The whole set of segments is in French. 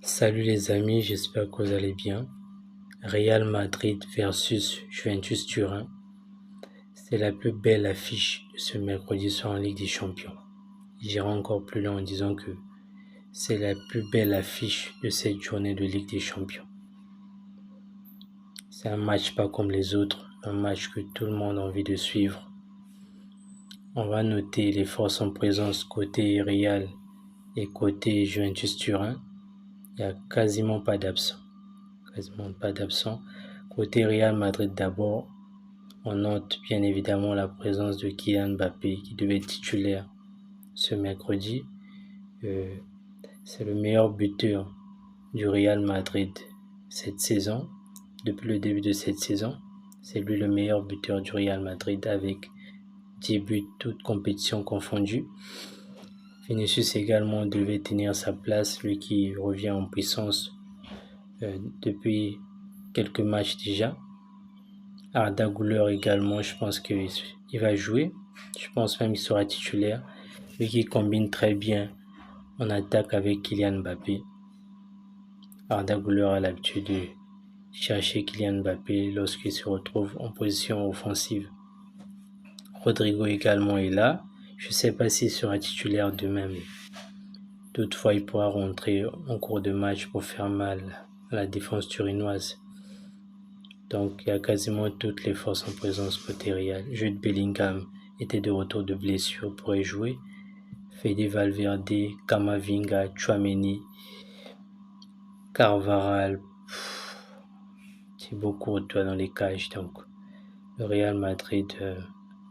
Salut les amis, j'espère que vous allez bien. Real Madrid versus Juventus Turin. C'est la plus belle affiche de ce mercredi soir en Ligue des Champions. J'irai encore plus loin en disant que c'est la plus belle affiche de cette journée de Ligue des Champions. C'est un match pas comme les autres, un match que tout le monde a envie de suivre. On va noter les forces en présence côté Real et côté Juventus Turin. Il n'y a quasiment pas d'absents. Côté Real Madrid d'abord, on note bien évidemment la présence de Kylian Mbappé qui devait être titulaire ce mercredi. C'est le meilleur buteur du Real Madrid cette saison. Depuis le début de cette saison, c'est lui le meilleur buteur du Real Madrid avec 10 buts, toutes compétitions confondues. Vinicius également devait tenir sa place, lui qui revient en puissance depuis quelques matchs déjà. Arda Güler également, je pense qu'il va jouer. Je pense même qu'il sera titulaire. Lui qui combine très bien en attaque avec Kylian Mbappé. Arda Güler a l'habitude de chercher Kylian Mbappé lorsqu'il se retrouve en position offensive. Rodrigo également est là. Je ne sais pas s'il sera titulaire demain, mais toutefois il pourra rentrer en cours de match pour faire mal à la défense turinoise. Donc il y a quasiment toutes les forces en présence côté Real. Jude Bellingham était de retour de blessure, pourrait jouer. Fede Valverde, Camavinga, Tchouaméni, Carvajal, Thibaut Courtois dans les cages. Donc le Real Madrid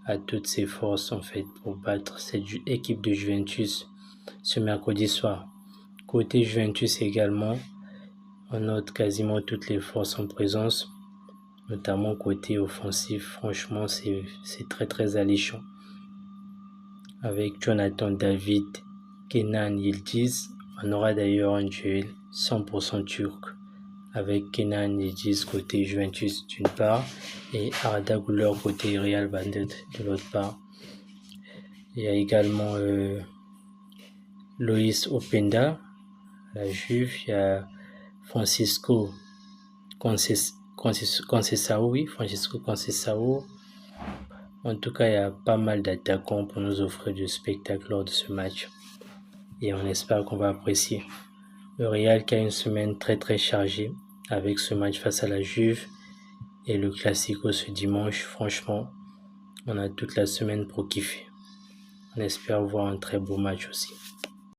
a toutes ses forces en fait pour battre cette équipe de Juventus ce mercredi soir. Côté Juventus également, on note quasiment toutes les forces en présence, notamment côté offensif. Franchement, c'est très très alléchant. Avec Jonathan David, Kenan Yildiz, on aura d'ailleurs un duel 100% turc avec Kenan Yildiz côté Juventus d'une part et Arda Güler côté Real Madrid de l'autre part. Il y a également Loïs Openda, la Juve, il y a Francisco Conceição. En tout cas, il y a pas mal d'attaquants pour nous offrir du spectacle lors de ce match. Et on espère qu'on va apprécier. Le Real qui a une semaine très très chargée avec ce match face à la Juve et le Classico ce dimanche. Franchement, on a toute la semaine pour kiffer. On espère voir un très beau match aussi.